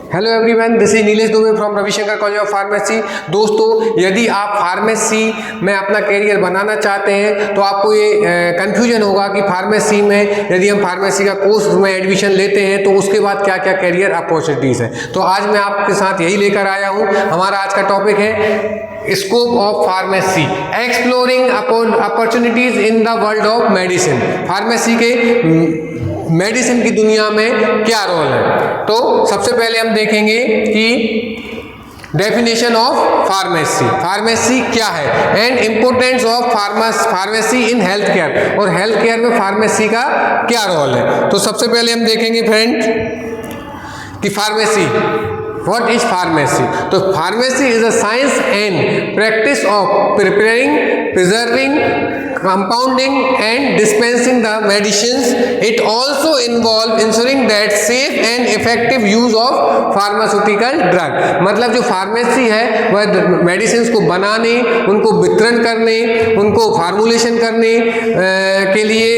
Hello everyone, this is Nilesh Dubey from Ravishankar college of pharmacy. दोस्तों, यदि आप फार्मेसी में अपना कैरियर बनाना चाहते हैं तो आपको ये कन्फ्यूजन होगा कि फार्मेसी में यदि हम फार्मेसी का कोर्स में एडमिशन लेते हैं तो उसके बाद क्या क्या कैरियर अपॉर्चुनिटीज़ है। तो आज मैं आपके साथ यही लेकर आया हूँ। हमारा आज का टॉपिक है scope of pharmacy, exploring opportunities in the world of medicine. Pharmacy के मेडिसिन की दुनिया में क्या रोल है। तो सबसे पहले हम देखेंगे कि डेफिनेशन ऑफ फार्मेसी, फार्मेसी क्या है and importance of pharmacy in health care, और हेल्थ केयर में फार्मेसी का क्या रोल है। तो सबसे पहले हम देखेंगे फ्रेंड कि फार्मेसी, व्हाट इज फार्मेसी। तो pharmacy is a science and practice of preparing, preserving, compounding and dispensing the medicines. It also involve ensuring that safe and effective use of pharmaceutical drug। मतलब जो pharmacy है वह medicine को बनाने, उनको वितरण करने, उनको फार्मूलेशन करने के लिए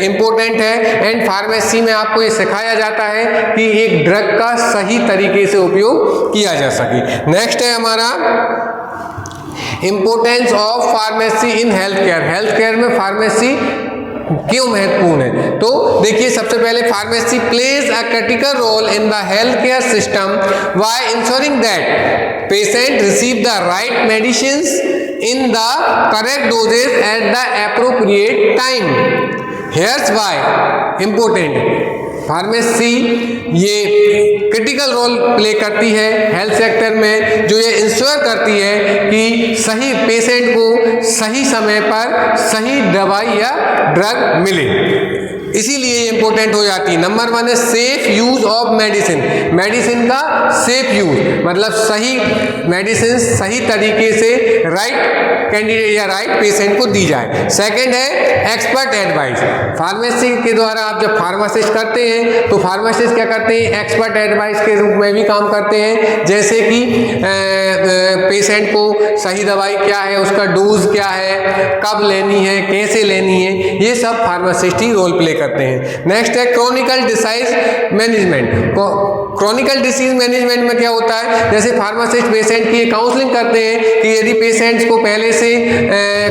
इम्पोर्टेंट है। एंड फार्मेसी में आपको ये सिखाया जाता है कि एक ड्रग का सही तरीके से उपयोग किया जा सके। नेक्स्ट है हमारा importance of pharmacy in health care. Health care में फार्मेसी क्यों महत्वपूर्ण है। तो देखिए, सबसे पहले pharmacy plays a critical role in the health care system by ensuring that patient receive the right medicines in the correct dosages at the appropriate time. Here's why important. Pharmacy ये critical role play करती है health sector में, जो ये ensure करती है कि सही पेशेंट को सही समय पर सही दवाई या ड्रग मिले, इसीलिए ये इंपॉर्टेंट हो जाती है। नंबर 1 है safe use of medicine. Medicine का सेफ यूज मतलब सही मेडिसिन सही तरीके से राइट कैंडिडेट या राइट पेशेंट को दी जाए। सेकंड है एक्सपर्ट एडवाइस। फार्मेसी के द्वारा आप जब फार्मासिस्ट करते हैं तो फार्मासिस्ट क्या करते हैं, एक्सपर्ट एडवाइस के रूप में भी काम करते हैं। जैसे कि पेशेंट को सही दवाई क्या है, उसका डोज क्या है, कब लेनी है, कैसे लेनी है, ये सब फार्मासिस्ट ही रोल प्ले करते हैं। नेक्स्ट है chronicle disease management. Chronicle disease management में क्या होता है, जैसे फार्मासिस्ट पेशेंट की काउंसलिंग करते हैं कि यदि पेशेंट्स को पहले से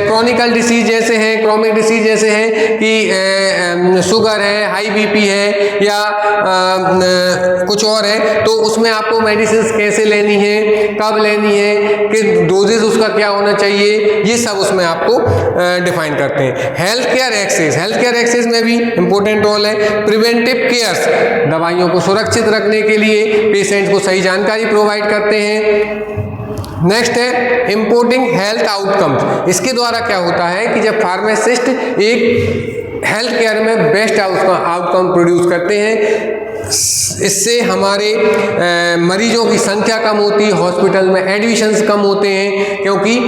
क्रोनिकल डिसीज जैसे हैं, क्रोनिक डिसीज जैसे हैं कि शुगर है, हाई बीपी है या कुछ और है, तो उसमें आपको मेडिसिन कैसे लेनी है, कब लेनी है, किस डोजेज उसका क्या होना चाहिए, ये सब उसमें आपको डिफाइन करते हैं। Health care access, health care access में भी इंपॉर्टेंट रोल है। प्रिवेंटिव केयर्स, दवाइयों को सुरक्षित रखने के लिए पेशेंट को सही जानकारी प्रोवाइड करते हैं। नेक्स्ट है इम्पोर्टिंग हेल्थ आउटकम्स। इसके द्वारा क्या होता है कि जब फार्मासिस्ट एक हेल्थ केयर में बेस्ट आउटकम प्रोड्यूस करते हैं, इससे हमारे मरीजों की संख्या कम होती है, हॉस्पिटल में एडमिशन्स कम होते हैं, क्योंकि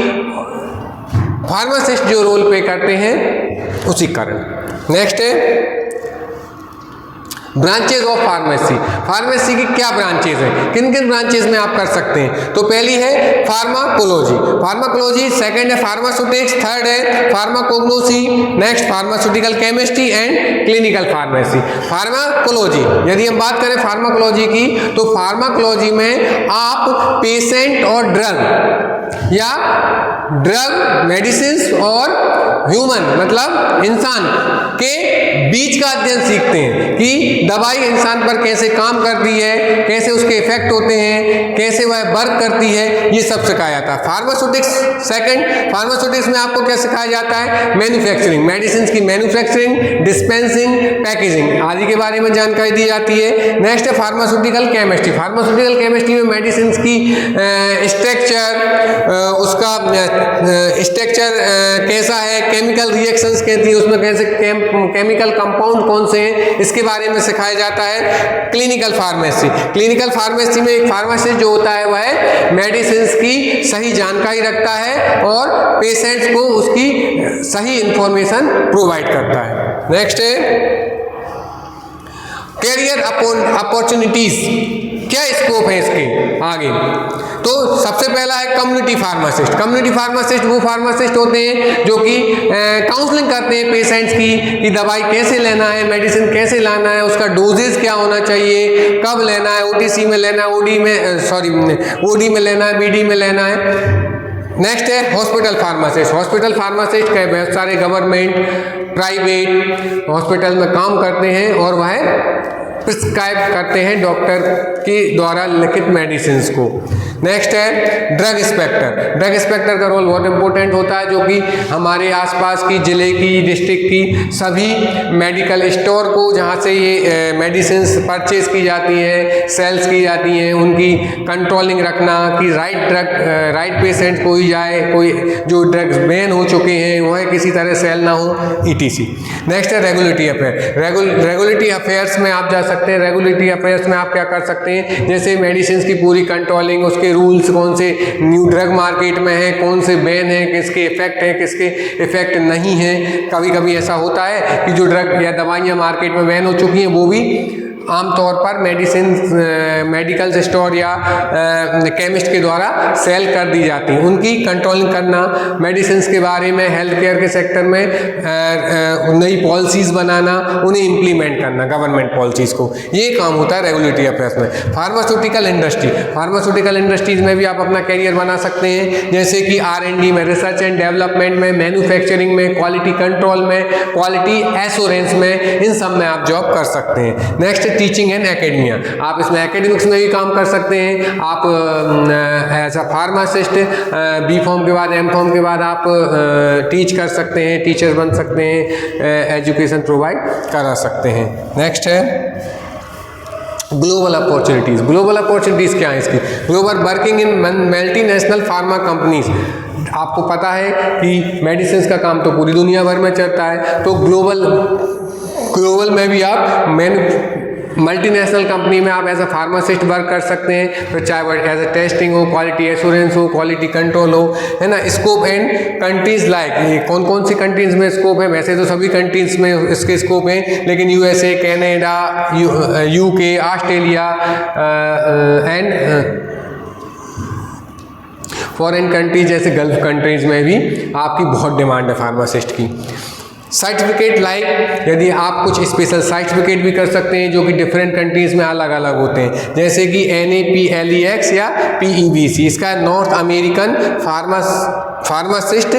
फार्मासिस्ट जो रोल प्ले करते हैं उसी कारण। नेक्स्ट है ब्रांचेज ऑफ फार्मेसी। फार्मेसी की क्या ब्रांचेज हैं, किन किन ब्रांचेज में आप कर सकते हैं। तो पहली है फार्माकोलॉजी, फार्माकोलॉजी। सेकंड है फार्मास्यूटिक्स। थर्ड है pharmacognosy. Next pharmaceutical chemistry and clinical pharmacy. Pharmacology, यदि हम बात करें फार्माकोलॉजी की, तो फार्माकोलॉजी में आप पेशेंट और ड्रग या ड्रग मेडिसिन और ह्यूमन मतलब इंसान के बीच का अध्ययन सीखते हैं कि दवाई इंसान पर कैसे काम करती है, कैसे उसके इफेक्ट होते हैं, कैसे वह वर्क करती है, ये सब सिखाया जाता है। फार्मास्यूटिक्स सेकंड, फार्मास्यूटिक्स में आपको क्या सिखाया जाता है, मैन्युफैक्चरिंग, मेडिसिन की मैन्युफैक्चरिंग, डिस्पेंसिंग, पैकेजिंग आदि के बारे में जानकारी दी जाती है। नेक्स्ट है फार्मास्यूटिकल केमिस्ट्री। फार्मास्यूटिकल केमिस्ट्री में मेडिसिन की स्ट्रक्चर, उसका स्ट्रक्चर कैसा है, केमिकल रिएक्शंस कहती है उसमें कैसे केमिकल कंपाउंड कौन से हैं, इसके बारे में सिखाया जाता है। क्लिनिकल फार्मेसी, क्लिनिकल फार्मेसी में एक फार्मासिस्ट जो होता है वह मेडिसिन की सही जानकारी रखता है और पेशेंट्स को उसकी सही इंफॉर्मेशन प्रोवाइड करता है। नेक्स्ट है कैरियर अपॉर्चुनिटीज। क्या स्कोप है इसके, आगे। तो सबसे पहला है कम्युनिटी फार्मासिस्ट। कम्युनिटी फार्मासिस्ट वो फार्मासिस्ट होते हैं जो कि काउंसलिंग करते हैं पेशेंट्स की कि दवाई कैसे लेना है, मेडिसिन कैसे लाना है, उसका डोजेज क्या होना चाहिए, कब लेना है, ओटीसी में लेना है, ओडी में लेना है, बीडी में लेना है। नेक्स्ट है हॉस्पिटल फार्मासिस्ट। हॉस्पिटल फार्मासिस्ट के बहुत सारे गवर्नमेंट प्राइवेट हॉस्पिटल में काम करते हैं और वह प्रिस्क्राइब करते हैं डॉक्टर के द्वारा लिखित मेडिसिन को। नेक्स्ट है ड्रग इंस्पेक्टर। ड्रग इंस्पेक्टर का रोल बहुत इंपॉर्टेंट होता है, जो कि हमारे आसपास की जिले की डिस्ट्रिक्ट की सभी मेडिकल स्टोर को जहाँ से ये मेडिसिन परचेज की जाती है, सेल्स की जाती हैं, उनकी कंट्रोलिंग रखना कि राइट पेशेंट को ही जाए, कोई जो ड्रग्स बैन हो चुके हैं वह किसी तरह सेल ना हो, ETC। नेक्स्ट है रेगुलेटरी अफेयर। रेगुलेटरी अफेयर्स में आप जा सकते हैं। रेगुलेटरी अफेयर्स में आप क्या कर सकते हैं, जैसे मेडिसिन की पूरी कंट्रोलिंग, उसके रूल्स, कौन से न्यू ड्रग मार्केट में है, कौन से बैन है, किसके इफेक्ट है, किसके इफेक्ट नहीं है। कभी कभी ऐसा होता है कि जो ड्रग या दवाइयाँ मार्केट में बैन हो चुकी हैं वो भी आमतौर पर मेडिकल स्टोर या केमिस्ट के द्वारा सेल कर दी जाती हैं। उनकी कंट्रोलिंग करना, मेडिसिन के बारे में हेल्थ केयर के सेक्टर में नई पॉलिसीज़ बनाना, उन्हें इम्प्लीमेंट करना, गवर्नमेंट पॉलिसीज़ को, ये काम होता है रेगुलेटरी अफेयर्स में। Pharmaceutical industry. फार्मास्यूटिकल इंडस्ट्रीज में भी आप अपना कैरियर बना सकते हैं, जैसे कि R&D में, रिसर्च एंड डेवलपमेंट में, मैन्युफैक्चरिंग में, क्वालिटी कंट्रोल में, क्वालिटी एश्योरेंस में, इन सब में आप जॉब कर सकते हैं। Next teaching and academia. आप इसमें एकेडमिक्स में भी काम कर सकते हैं। आप एज अ फार्मासिस्ट B.Pharm के बाद M.Pharm के बाद आप टीच कर सकते हैं, टीचर बन सकते हैं, एजुकेशन प्रोवाइड करा सकते हैं। नेक्स्ट है ग्लोबल अपॉर्चुनिटीज़। ग्लोबल अपॉर्चुनिटीज़ क्या है इसकी? Global working in multinational pharma companies. आपको पता है कि मेडिसिन का काम तो पूरी दुनिया भर में चलता है, तो ग्लोबल में भी आप मल्टीनेशनल कंपनी में आप एज अ फार्मासिस्ट वर्क कर सकते हैं। तो चाहे वो एज अ टेस्टिंग हो, क्वालिटी एश्योरेंस हो, क्वालिटी कंट्रोल हो, है ना। स्कोप एंड कंट्रीज लाइक, ये कौन कौन सी कंट्रीज में स्कोप है? वैसे तो सभी कंट्रीज में इसके स्कोप हैं, लेकिन USA, Canada, UK, Australia and foreign countries जैसे गल्फ कंट्रीज में भी आपकी बहुत डिमांड है फार्मासिस्ट की। सर्टिफिकेट लाइक, यदि आप कुछ स्पेशल सर्टिफिकेट भी कर सकते हैं जो कि डिफरेंट कंट्रीज में अलग अलग होते हैं, जैसे कि NAPLEX या PEBC। इसका North American pharmacist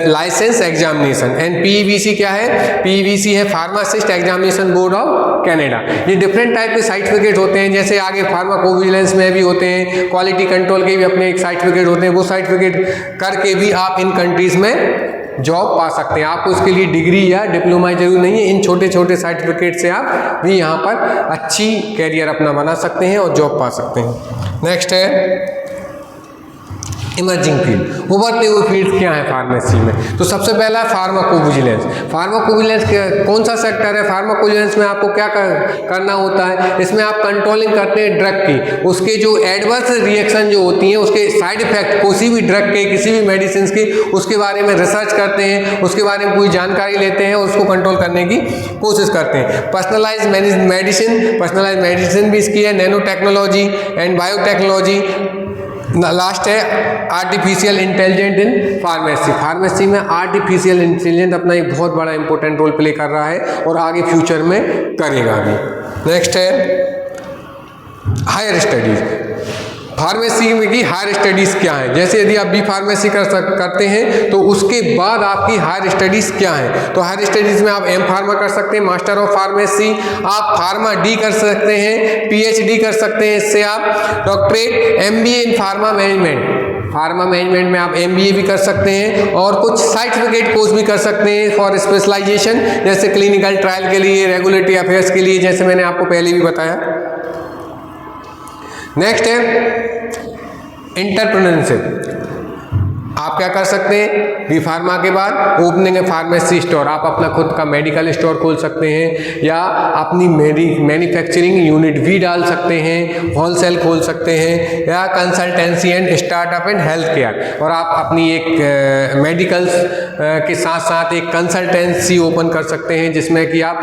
licence examination. And PEBC क्या है? PEBC है pharmacist examination board of Canada. ये डिफरेंट टाइप के सर्टिफिकेट होते हैं, जैसे आगे फार्माकोविजिलेंस में भी होते हैं, क्वालिटी कंट्रोल के भी अपने एक सर्टिफिकेट होते हैं। वो सर्टिफिकेट करके भी आप इन कंट्रीज में जॉब पा सकते हैं। आपको इसके लिए डिग्री या डिप्लोमा जरूर नहीं है, इन छोटे छोटे सर्टिफिकेट से आप भी यहाँ पर अच्छी कैरियर अपना बना सकते हैं और जॉब पा सकते हैं। नेक्स्ट है इमर्जिंग फील्ड। उभरते हुए फील्ड क्या है फार्मेसी में? तो सबसे पहला फार्माकोविजिलेंस। फार्माकोविजिलेंस कौन सा सेक्टर है? फार्माकोविजिलेंस में आपको क्या करना होता है? इसमें आप कंट्रोलिंग करते हैं ड्रग की, उसके जो एडवर्स रिएक्शन जो होती हैं, उसके साइड इफेक्ट, किसी भी ड्रग के, किसी भी मेडिसिन के, उसके बारे में रिसर्च करते हैं, उसके बारे में पूरी जानकारी लेते हैं और उसको कंट्रोल करने की कोशिश करते हैं। पर्सनलाइज मेडिसिन भी इसकी है, nano technology and biotechnology. Last है artificial intelligence in pharmacy. Pharmacy में आर्टिफिशियल इंटेलिजेंस अपना एक बहुत बड़ा इंपॉर्टेंट रोल प्ले कर रहा है और आगे फ्यूचर में करेगा भी। नेक्स्ट है हायर स्टडीज। फार्मेसी में की हायर स्टडीज़ क्या है? जैसे यदि आप B.Pharmacy करते हैं तो उसके बाद आपकी हायर स्टडीज़ क्या है? तो हायर स्टडीज़ में आप M.Pharma कर सकते हैं, मास्टर ऑफ फार्मेसी, आप फार्मा D कर सकते हैं, PhD कर सकते हैं, इससे आप डॉक्टरेट, MBA इन फार्मा मैनेजमेंट। फार्मा मैनेजमेंट में आप MBA भी कर सकते हैं और कुछ सर्टिफिकेट कोर्स भी कर सकते हैं फॉर स्पेशलाइजेशन, जैसे क्लिनिकल ट्रायल के लिए, रेगुलेटरी अफेयर्स के लिए, जैसे मैंने आपको पहले भी बताया। नेक्स्ट है एंटरप्रेन्योरशिप। आप क्या कर सकते हैं? B.Pharma के बाद ओपनिंग है फार्मेसी स्टोर। आप अपना खुद का मेडिकल स्टोर खोल सकते हैं या अपनी मैन्युफैक्चरिंग यूनिट भी डाल सकते हैं, होलसेल खोल सकते हैं या consultancy and startup and health care, और आप अपनी एक मेडिकल के साथ साथ एक कंसल्टेंसी ओपन कर सकते हैं, जिसमें कि आप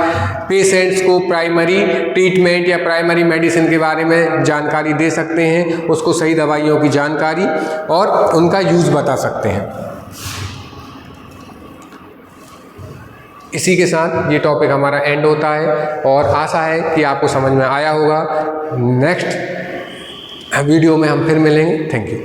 पेशेंट्स को प्राइमरी ट्रीटमेंट या प्राइमरी मेडिसिन के बारे में जानकारी दे सकते हैं, उसको सही दवाइयों की जानकारी और उनका यूज़ बता सकते हैं। इसी के साथ ये टॉपिक हमारा एंड होता है और आशा है कि आपको समझ में आया होगा। नेक्स्ट वीडियो में हम फिर मिलेंगे। Thank you.